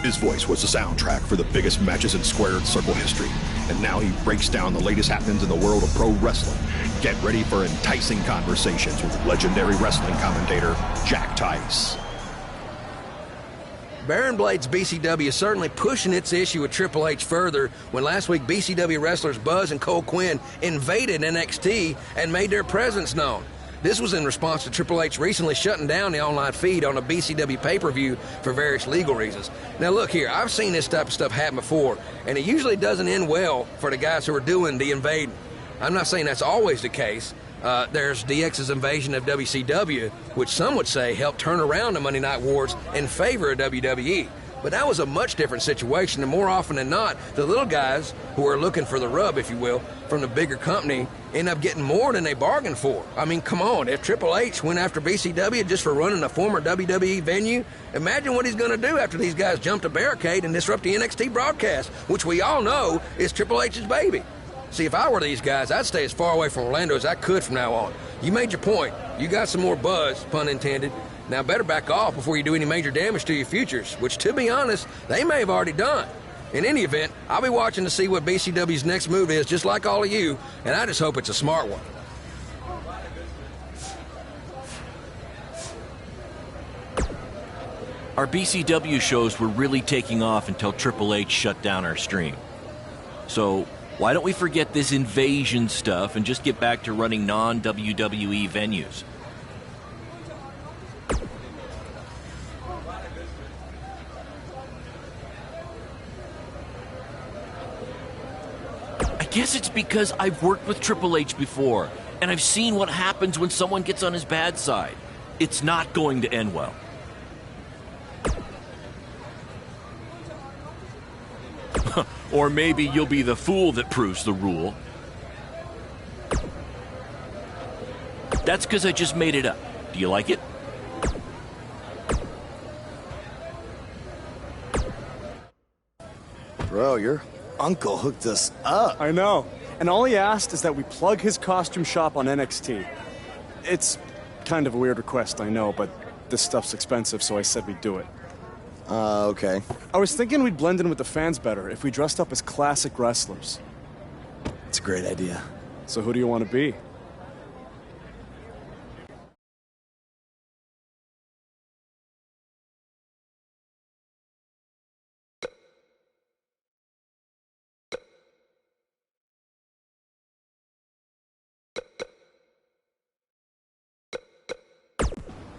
His voice was the soundtrack for the biggest matches in squared circle history, and now he breaks down the latest happenings in the world of pro wrestling. Get ready for enticing conversations with legendary wrestling commentator Jack Tice. Baron Blade's BCW is certainly pushing its issue with Triple H further when last week BCW wrestlers Buzz and Cole Quinn invaded NXT and made their presence known. This was in response to Triple H recently shutting down the online feed on a BCW pay-per-view for various legal reasons. Now look here, I've seen this type of stuff happen before, and it usually doesn't end well for the guys who are doing the invading. I'm not saying that's always the case. There's DX's invasion of WCW, which some would say helped turn around the Monday Night Wars in favor of WWE. But that was a much different situation, and more often than not, the little guys who are looking for the rub, if you will, from the bigger company end up getting more than they bargained for. I mean, come on, if Triple H went after BCW just for running a former WWE venue, imagine what he's going to do after these guys jump a barricade and disrupt the NXT broadcast, which we all know is Triple H's baby. See, if I were these guys, I'd stay as far away from Orlando as I could from now on. You made your point. You got some more buzz, pun intended. Now better back off before you do any major damage to your futures, which, to be honest, they may have already done. In any event, I'll be watching to see what BCW's next move is, just like all of you, and I just hope it's a smart one. Our BCW shows were really taking off until Triple H shut down our stream. So why don't we forget this invasion stuff and just get back to running non-WWE venues? I guess it's because I've worked with Triple H before, and I've seen what happens when someone gets on his bad side. It's not going to end well. Or maybe you'll be the fool that proves the rule. That's because I just made it up. Do you like it? Bro, your uncle hooked us up. I know. And all he asked is that we plug his costume shop on NXT. It's kind of a weird request, I know, but this stuff's expensive, so I said we'd do it. Okay. I was thinking we'd blend in with the fans better if we dressed up as classic wrestlers. It's a great idea. So who do you want to be?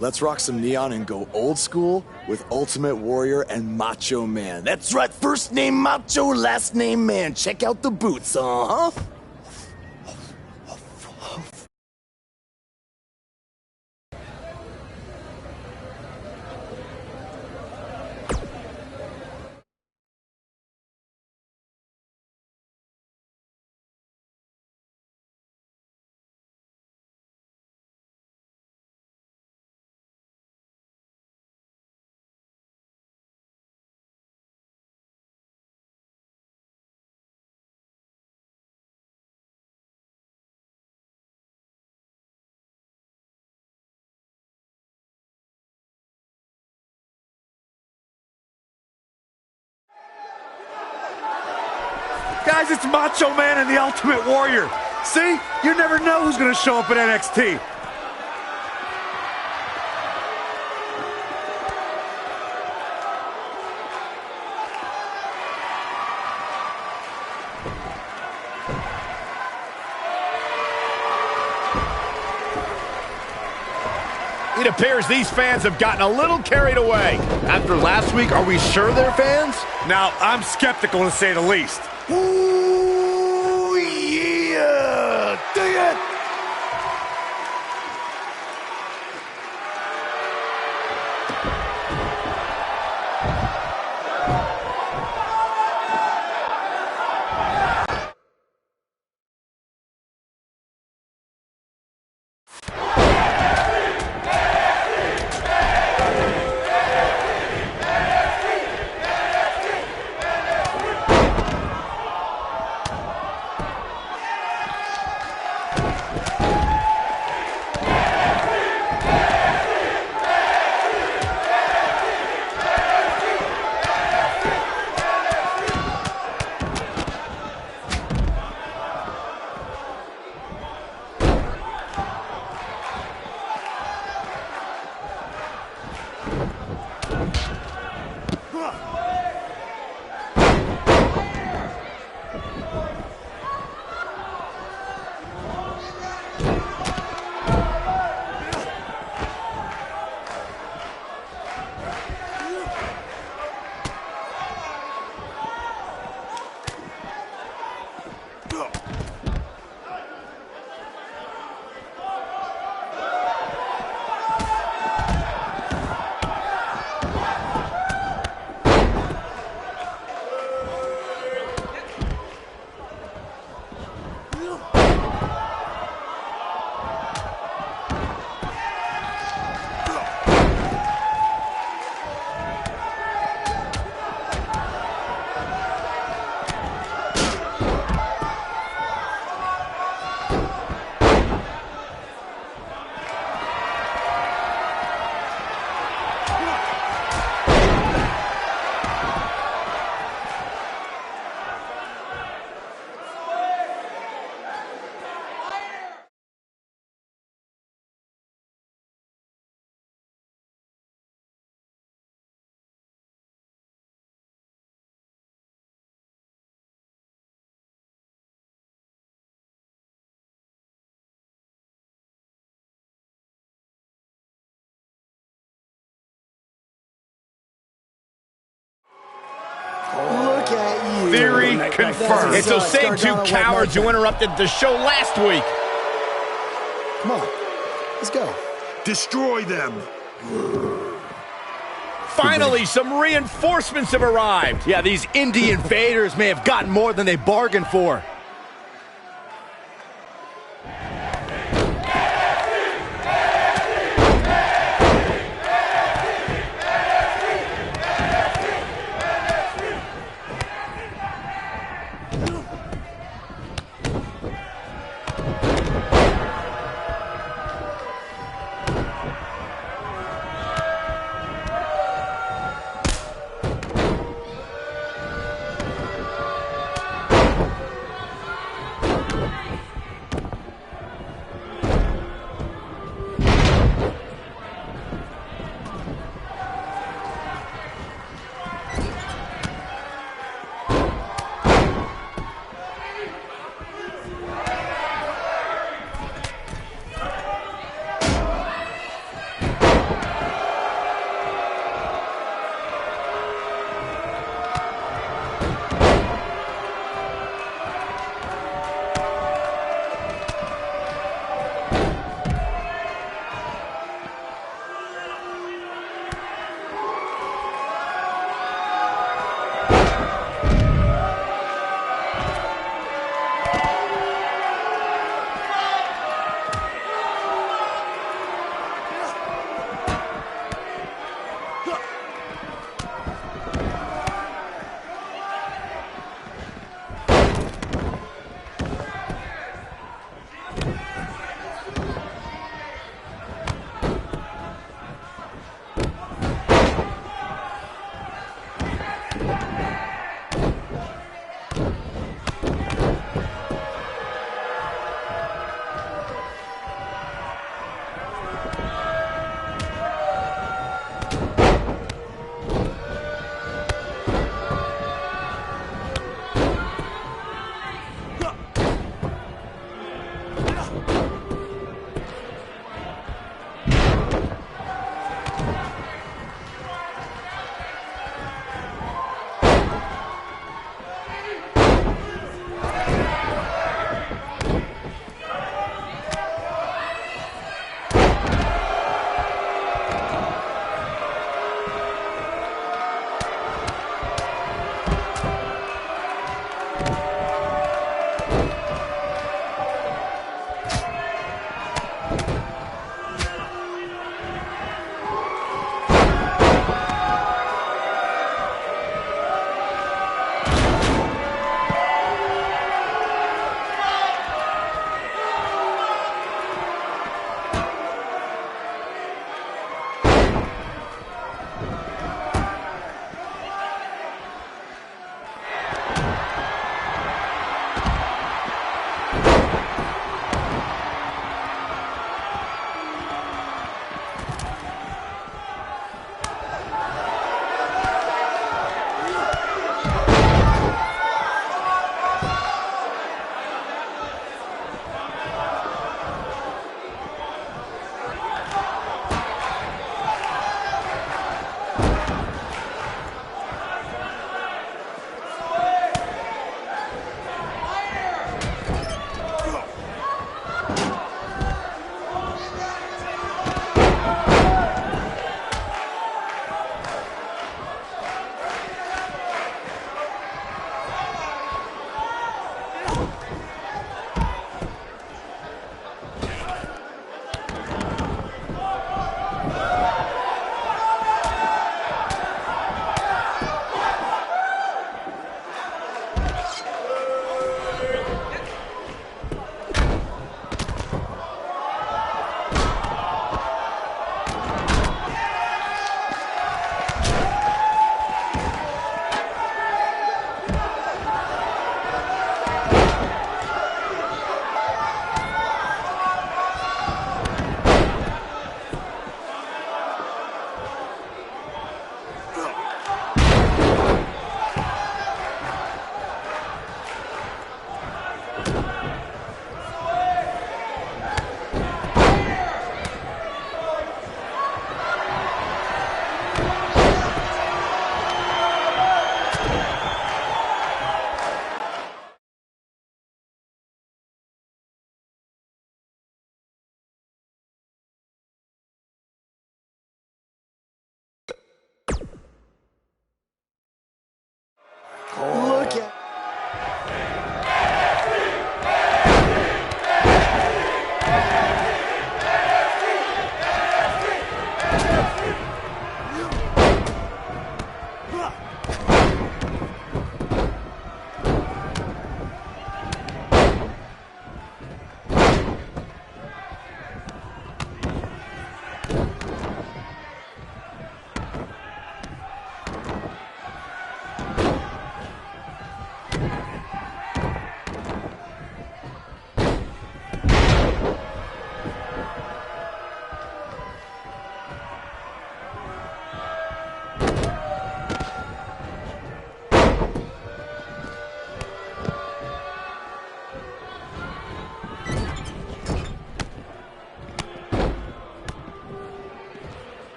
Let's rock some neon and go old school with Ultimate Warrior and Macho Man. That's right, first name Macho, last name Man. Check out the boots, uh-huh. Guys, it's Macho Man and the Ultimate Warrior. See? You never know who's going to show up at NXT. It appears these fans have gotten a little carried away. After last week, are we sure they're fans? Now, I'm skeptical to say the least. Ooh, yeah! Dig it! at you. Theory confirmed. It's those same two cowards who interrupted the show last week. Come on, let's go. Destroy them. Finally, some reinforcements have arrived. Yeah, these indie invaders may have gotten more than they bargained for.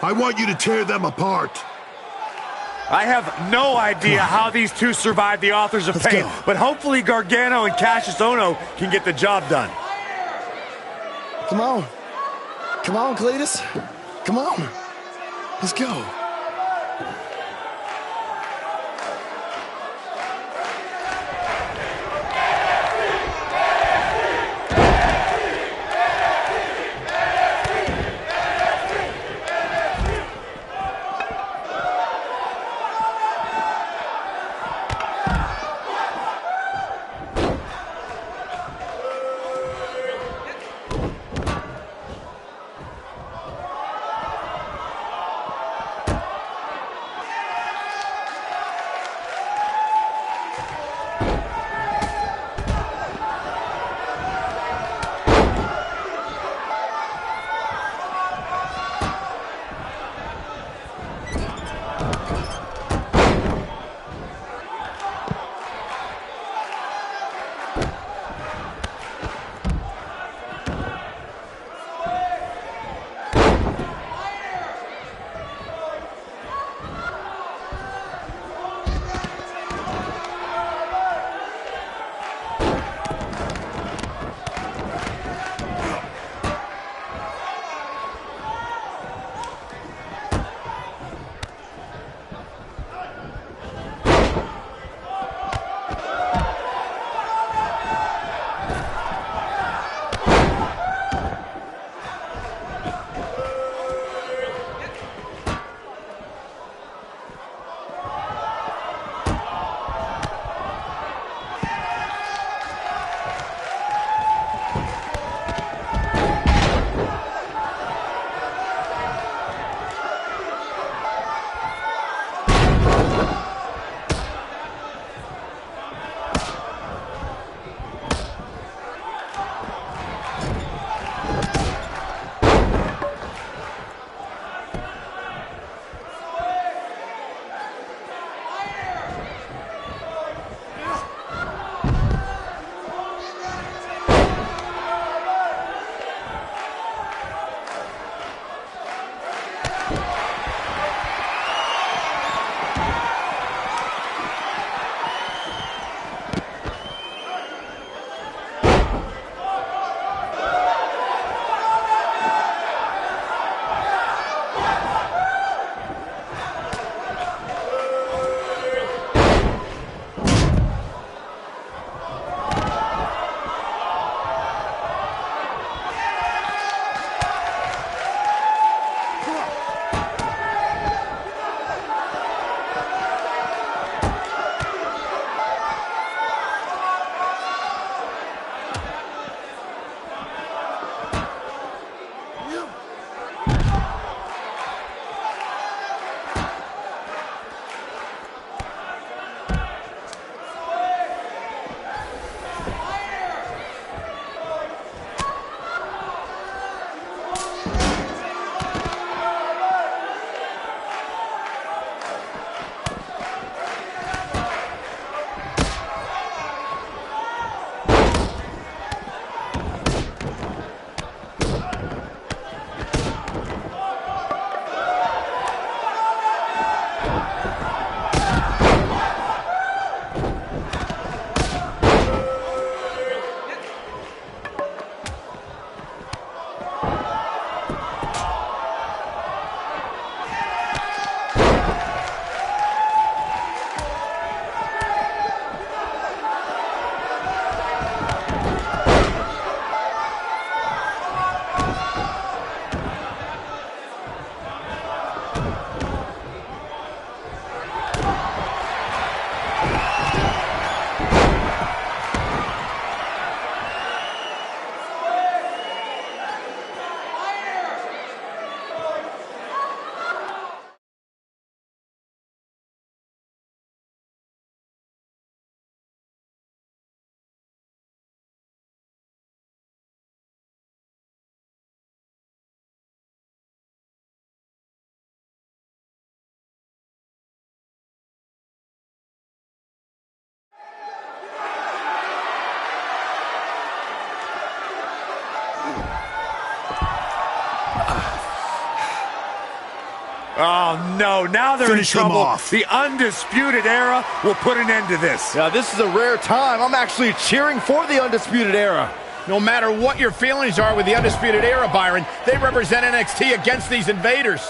I want you to tear them apart. I have no idea how these two survived the Authors of Pain, but hopefully Gargano and Cassius Ohno can get the job done. Come on. Come on, Cletus. Come on. Let's go. Oh, no. Now they're Finish in him trouble. off. The Undisputed Era will put an end to this. Yeah, this is a rare time. I'm actually cheering for the Undisputed Era. No matter what your feelings are with the Undisputed Era, Byron, they represent NXT against these invaders.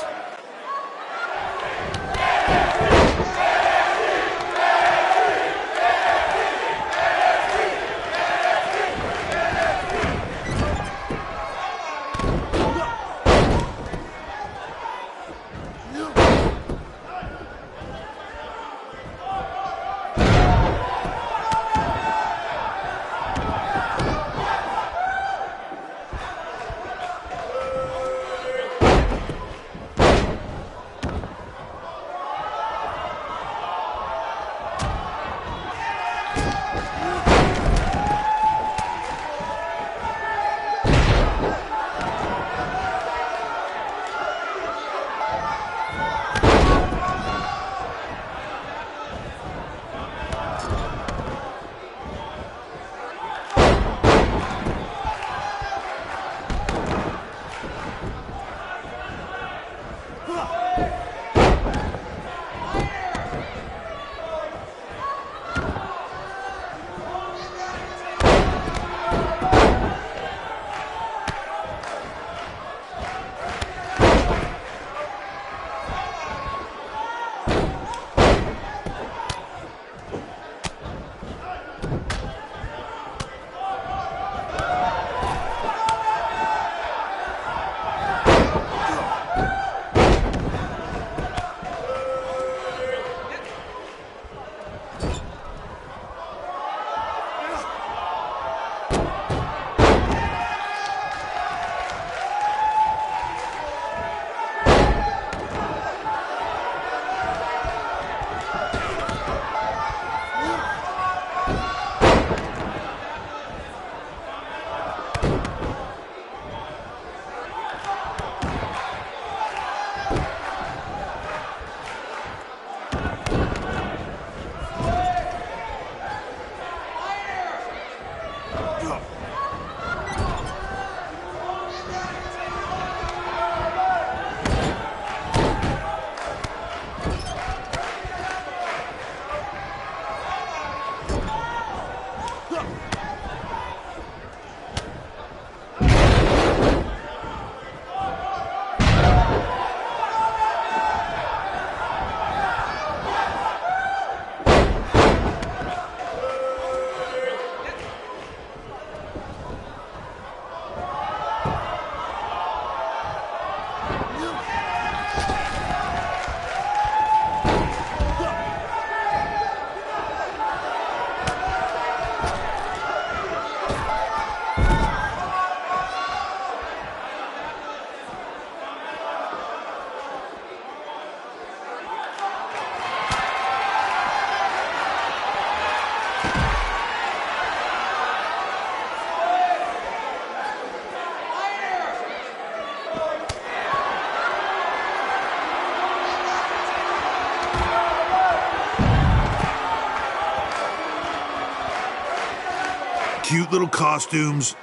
Cute little costumes.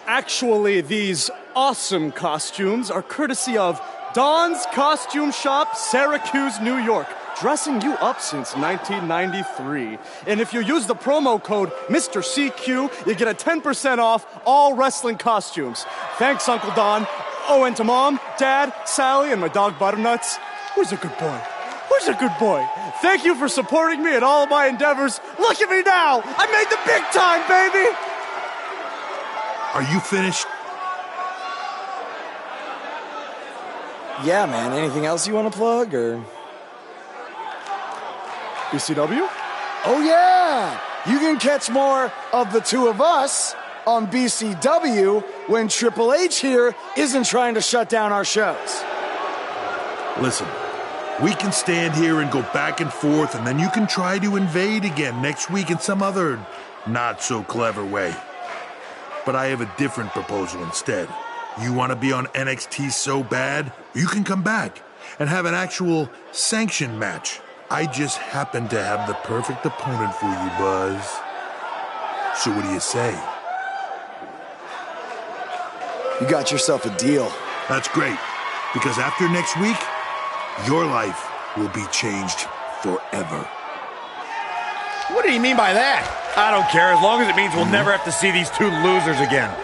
Actually, these awesome costumes are courtesy of Don's Costume Shop, Syracuse, New York. Dressing you up since 1993. And if you use the promo code Mr. CQ, you get a 10% off all wrestling costumes. Thanks, Uncle Don. Oh, and to Mom, Dad, Sally, and my dog Butternuts. Where's a good boy? Where's a good boy? Thank you for supporting me in all of my endeavors. Look at me now! I made the big time, baby! Are you finished? Yeah, man. Anything else you want to plug, or? ECW? Oh, yeah! You can catch more of the two of us on BCW when Triple H here isn't trying to shut down our shows. Listen, we can stand here and go back and forth, and then you can try to invade again next week in some other not-so-clever way. But I have a different proposal instead. You want to be on NXT so bad, you can come back and have an actual sanctioned match. I just happen to have the perfect opponent for you, Buzz. So what do you say? You got yourself a deal. That's great. Because after next week, your life will be changed forever. What do you mean by that? I don't care, as long as it means we'll never have to see these two losers again.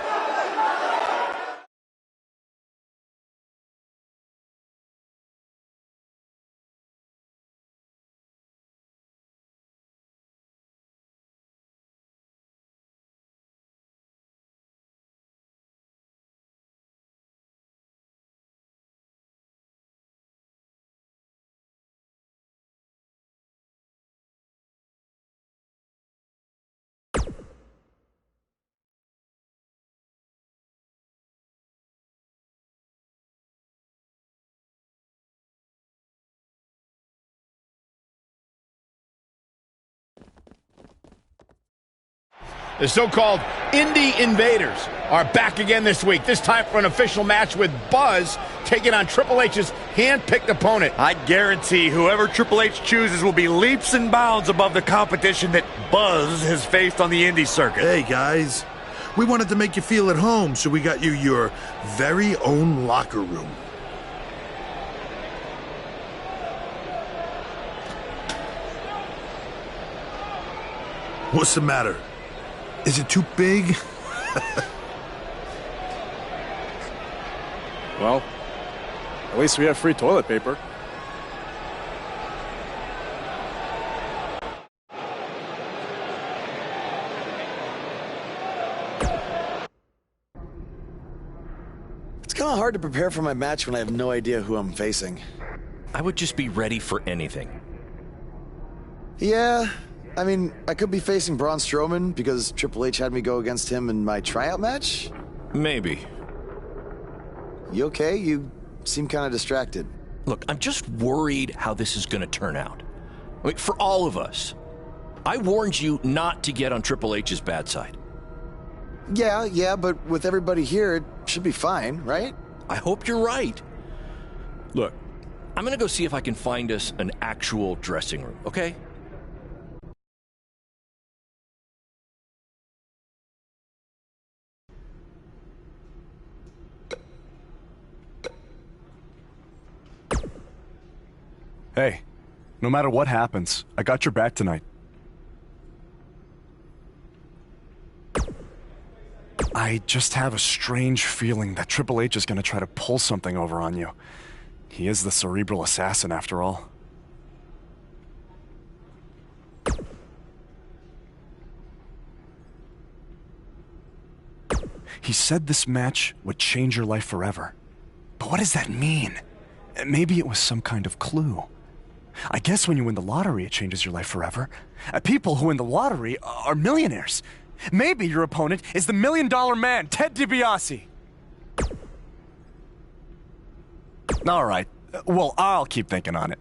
The so-called Indie Invaders are back again this week, this time for an official match with Buzz taking on Triple H's hand-picked opponent. I guarantee whoever Triple H chooses will be leaps and bounds above the competition that Buzz has faced on the indie circuit. Hey, guys. We wanted to make you feel at home, so we got you your very own locker room. What's the matter? Is it too big? Well, at least we have free toilet paper. It's kind of hard to prepare for my match when I have no idea who I'm facing. I would just be ready for anything. Yeah, I mean, I could be facing Braun Strowman because Triple H had me go against him in my tryout match. Maybe. You okay? You seem kind of distracted. Look, I'm just worried how this is going to turn out. I mean, for all of us. I warned you not to get on Triple H's bad side. Yeah, but with everybody here, it should be fine, right? I hope you're right. Look, I'm going to go see if I can find us an actual dressing room, okay? Hey, no matter what happens, I got your back tonight. I just have a strange feeling that Triple H is going to try to pull something over on you. He is the cerebral assassin, after all. He said this match would change your life forever. But what does that mean? Maybe it was some kind of clue. I guess when you win the lottery, it changes your life forever. People who win the lottery are millionaires. Maybe your opponent is the $1 Million Man, Ted DiBiase. All right. Well, I'll keep thinking on it.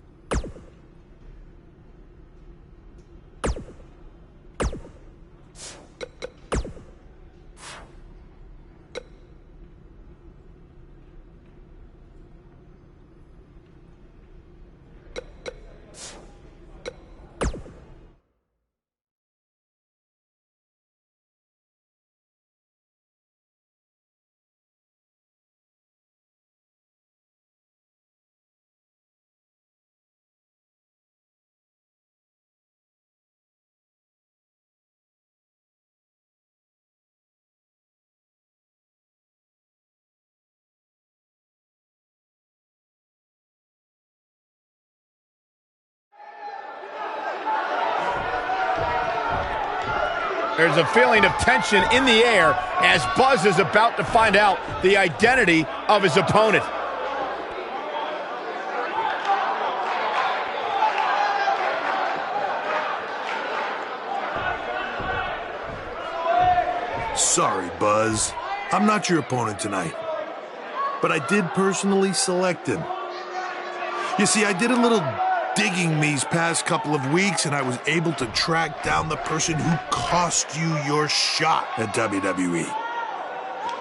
There's a feeling of tension in the air as Buzz is about to find out the identity of his opponent. Sorry, Buzz. I'm not your opponent tonight. But I did personally select him. You see, I did a little digging these past couple of weeks, and I was able to track down the person who cost you your shot at WWE.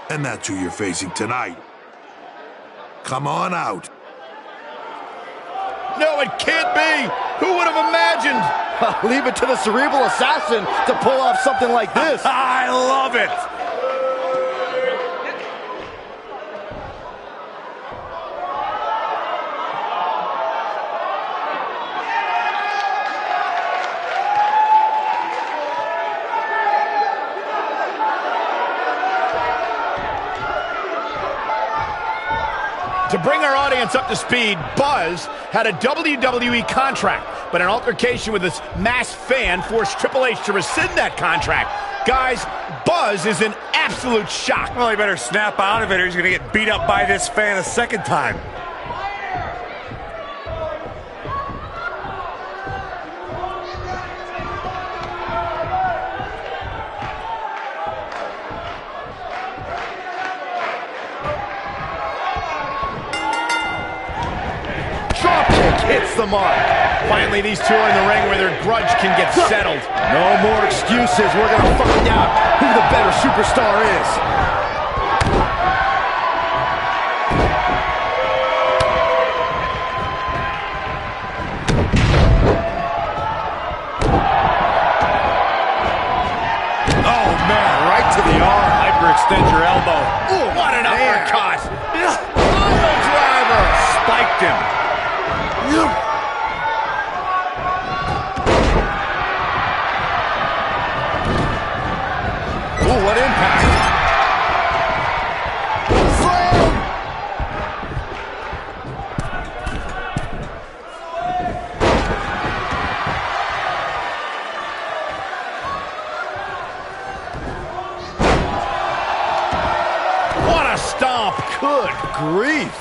And that's who you're facing tonight. Come on out. No, it can't be! Who would have imagined? Leave it to the cerebral assassin to pull off something like this. I love it! To bring our audience up to speed, Buzz had a WWE contract, but an altercation with this masked fan forced Triple H to rescind that contract. Guys, Buzz is in absolute shock. Well, he better snap out of it or he's going to get beat up by this fan a second time. Hits the mark. Finally, these two are in the ring where their grudge can get settled. No more excuses. We're going to find out who the better superstar is. Oh, man, right to the arm. Hyperextend your elbow. Ooh, what an uppercut. Pile driver. Spiked him. Ooh, what impact. Slam! What a stomp. Good grief.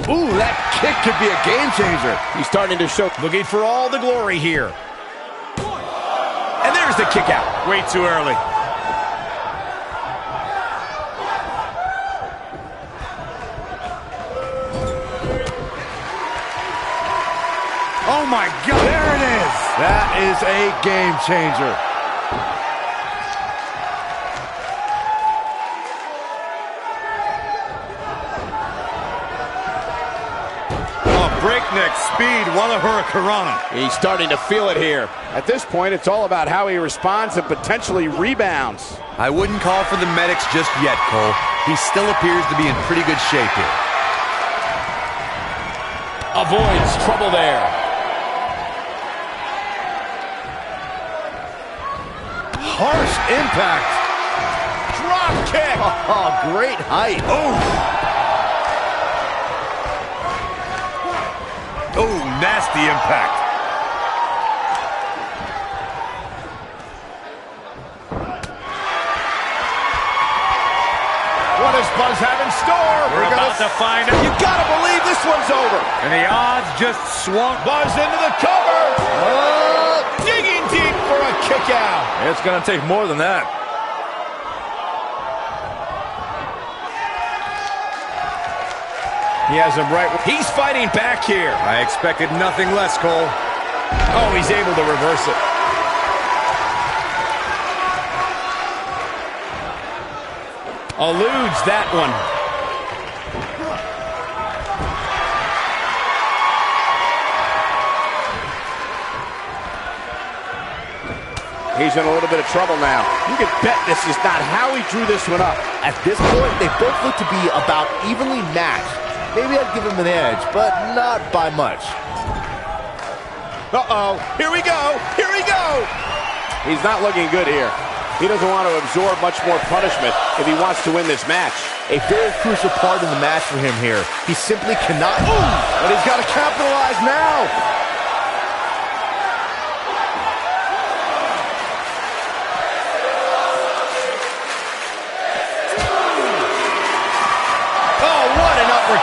Ooh, that kick could be a game changer. He's starting to show. Looking for all the glory here. And there's the kick out. Way too early. Oh, my God. There it is. That is a game changer. Breakneck speed, what a hurricanrana. He's starting to feel it here. At this point, it's all about how he responds and potentially rebounds. I wouldn't call for the medics just yet, Cole. He still appears to be in pretty good shape here. Avoids trouble there. Harsh impact. Drop kick. Oh, great height. Oh, nasty impact. What does Buzz have in store? We're about to find out. You gotta believe this one's over. And the odds just swung. Buzz into the cover. Digging deep for a kick out. It's going to take more than that. He has him right. He's fighting back here. I expected nothing less, Cole. Oh, he's able to reverse it. Eludes that one. He's in a little bit of trouble now. You can bet this is not how he drew this one up. At this point, they both look to be about evenly matched. Maybe I'd give him an edge, but not by much. Uh-oh. Here we go. Here we go. He's not looking good here. He doesn't want to absorb much more punishment if he wants to win this match. A very crucial part in the match for him here. He simply cannot. Ooh! But he's got to capitalize now.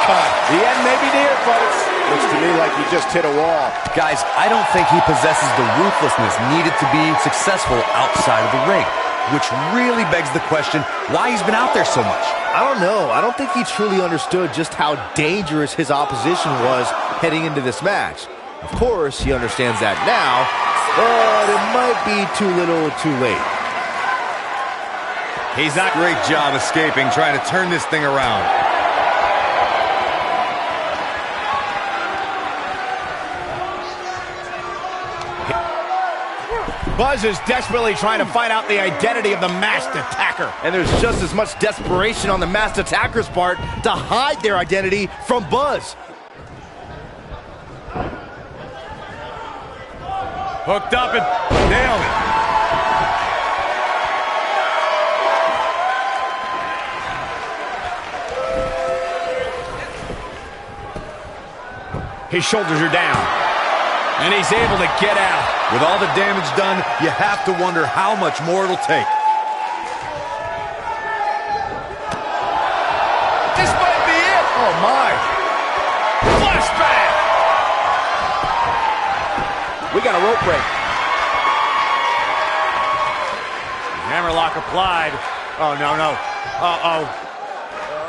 The end may be near, folks. Looks to me like he just hit a wall. Guys, I don't think he possesses the ruthlessness needed to be successful outside of the ring, which really begs the question why he's been out there so much. I don't know. I don't think he truly understood just how dangerous his opposition was heading into this match. Of course, he understands that now, but it might be too little too late. He's not. Great job escaping, trying to turn this thing around. Buzz is desperately trying to find out the identity of the masked attacker. And there's just as much desperation on the masked attacker's part to hide their identity from Buzz. Hooked up and nailed it. His shoulders are down. And he's able to get out. With all the damage done, you have to wonder how much more it'll take. This might be it. Oh, my. Flashback. We got a rope break. Hammerlock applied. Oh, no, no. Uh-oh.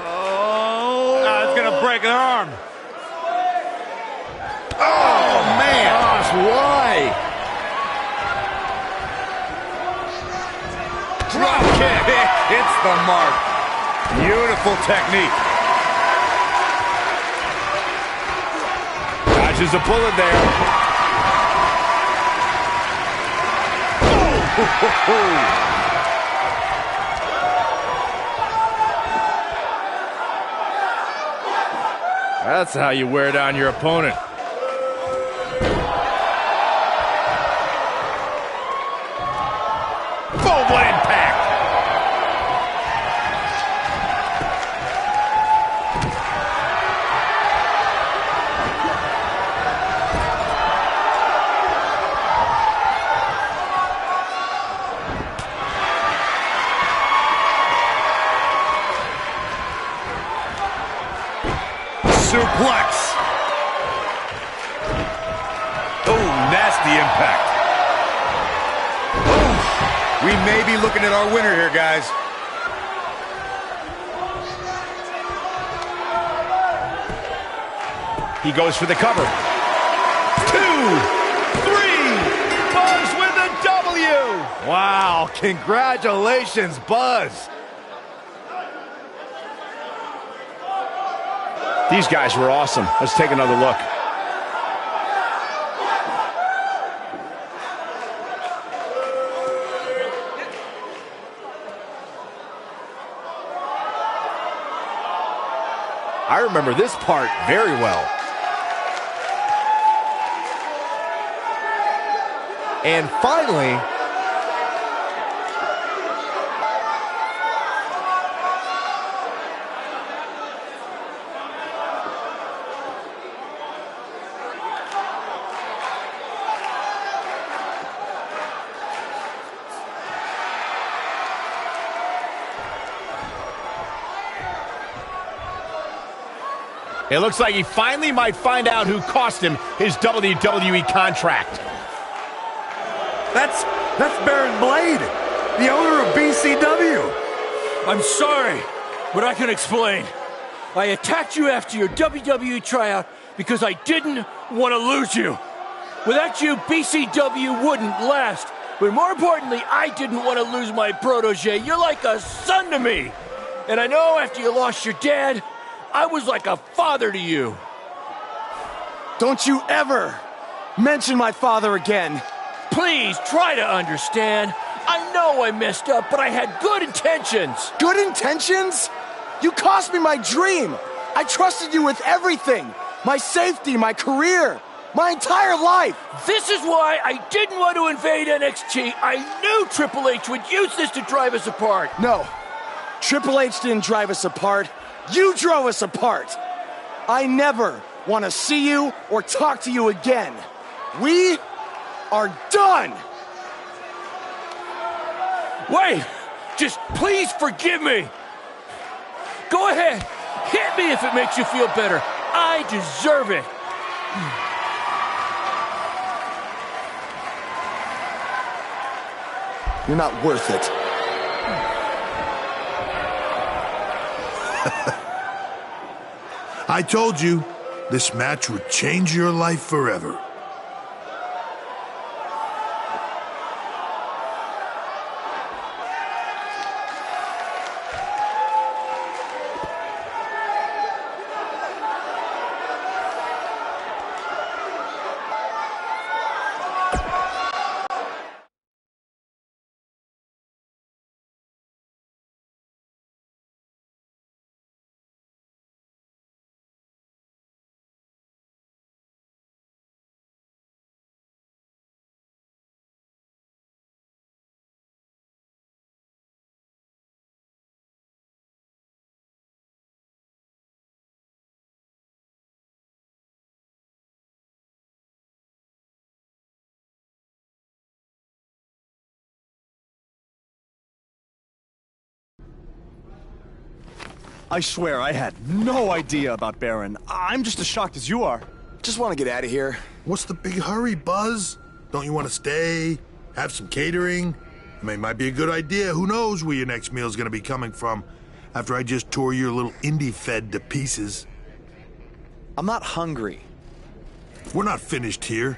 Oh. It's going to break an arm. Oh, man. Gosh, why? Drop kick. It's the mark. Beautiful technique. Dodges a bullet there. Oh. That's how you wear down your opponent. Boom, what impact! Suplex. Oh, nasty impact. Oh, we may be looking at our winner here, guys. He goes for the cover. 2, 3, Buzz with a W. Wow, congratulations, Buzz. These guys were awesome. Let's take another look. I remember this part very well. And finally, it looks like he finally might find out who cost him his WWE contract. That's Baron Blade, the owner of BCW. I'm sorry, but I can explain. I attacked you after your WWE tryout because I didn't want to lose you. Without you, BCW wouldn't last. But more importantly, I didn't want to lose my protege. You're like a son to me. And I know after you lost your dad, I was like a father to you. Don't you ever mention my father again. Please try to understand. I know I messed up, but I had good intentions. Good intentions? You cost me my dream. I trusted you with everything. My safety, my career, my entire life. This is why I didn't want to invade NXT. I knew Triple H would use this to drive us apart. No, Triple H didn't drive us apart. You drove us apart. I never want to see you or talk to you again. We are done. Wait, just please forgive me. Go ahead, hit me if it makes you feel better. I deserve it. You're not worth it. I told you, this match would change your life forever. I swear, I had no idea about Baron. I'm just as shocked as you are. Just want to get out of here. What's the big hurry, Buzz? Don't you want to stay? Have some catering? I mean, it might be a good idea. Who knows where your next meal's gonna be coming from after I just tore your little indie fed to pieces. I'm not hungry. We're not finished here.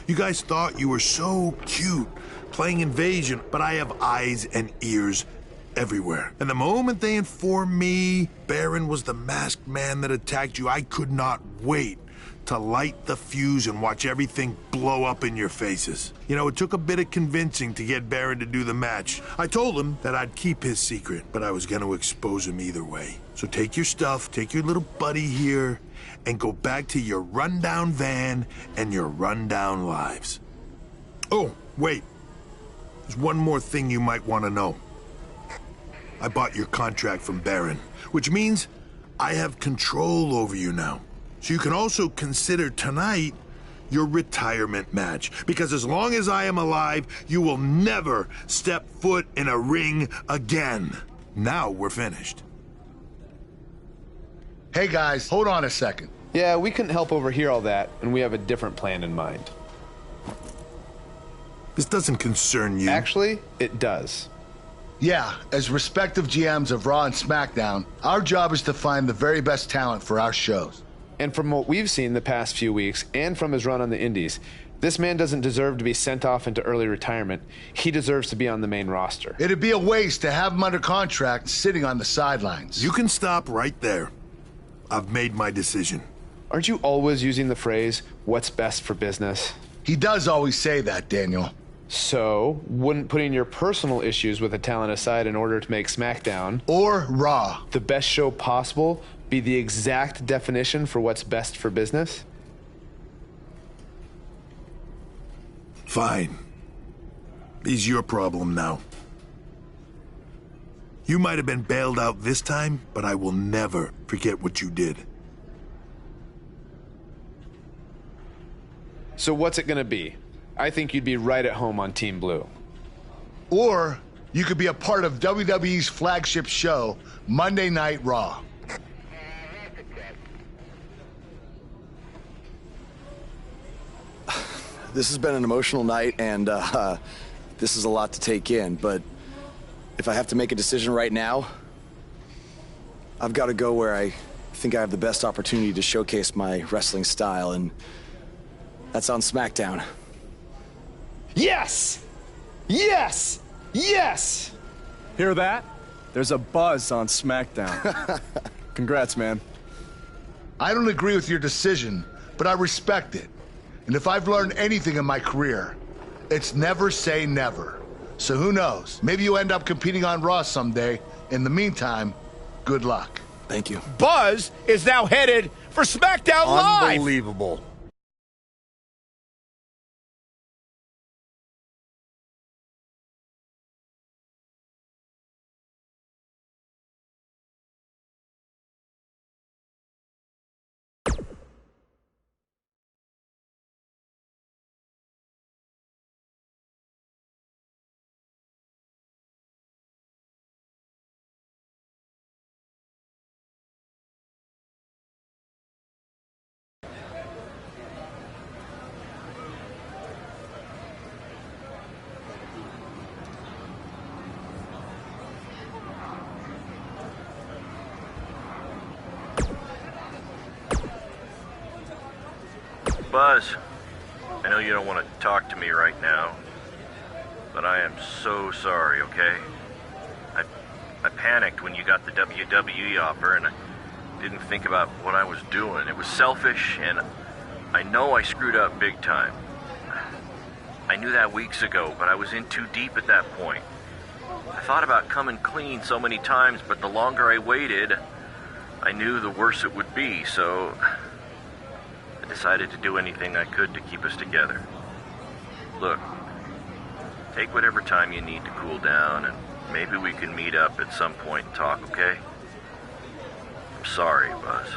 You guys thought you were so cute playing Invasion, but I have eyes and ears everywhere. And the moment they informed me Baron was the masked man that attacked you, I could not wait to light the fuse and watch everything blow up in your faces. You know, it took a bit of convincing to get Baron to do the match. I told him that I'd keep his secret, but I was going to expose him either way. So take your stuff, take your little buddy here, and go back to your rundown van and your rundown lives. Oh, wait. There's one more thing you might want to know. I bought your contract from Baron, which means I have control over you now. So you can also consider tonight your retirement match, because as long as I am alive, you will never step foot in a ring again. Now we're finished. Hey guys, hold on a second. Yeah, we couldn't help overhear all that, and we have a different plan in mind. This doesn't concern you. Actually, it does. Yeah, as respective GMs of Raw and SmackDown, our job is to find the very best talent for our shows. And from what we've seen the past few weeks, and from his run on the Indies, this man doesn't deserve to be sent off into early retirement. He deserves to be on the main roster. It'd be a waste to have him under contract sitting on the sidelines. You can stop right there. I've made my decision. Aren't you always using the phrase, what's best for business? He does always say that, Daniel. So, wouldn't putting your personal issues with a talent aside in order to make SmackDown, or Raw, the best show possible, be the exact definition for what's best for business? Fine. It's your problem now. You might have been bailed out this time, but I will never forget what you did. So what's it gonna be? I think you'd be right at home on Team Blue. Or you could be a part of WWE's flagship show, Monday Night Raw. This has been an emotional night, and this is a lot to take in, but if I have to make a decision right now, I've got to go where I think I have the best opportunity to showcase my wrestling style, and that's on SmackDown. Yes! Yes! Yes! Hear that? There's a buzz on SmackDown. Congrats, man. I don't agree with your decision, but I respect it. And if I've learned anything in my career, it's never say never. So who knows? Maybe you end up competing on Raw someday. In the meantime, good luck. Thank you. Buzz is now headed for SmackDown Live. Unbelievable. Buzz, I know you don't want to talk to me right now, but I am so sorry, okay? I panicked when you got the WWE offer, and I didn't think about what I was doing. It was selfish, and I know I screwed up big time. I knew that weeks ago, but I was in too deep at that point. I thought about coming clean so many times, but the longer I waited, I knew the worse it would be, so I decided to do anything I could to keep us together. Look, take whatever time you need to cool down, and maybe we can meet up at some point and talk, okay? I'm sorry, Buzz.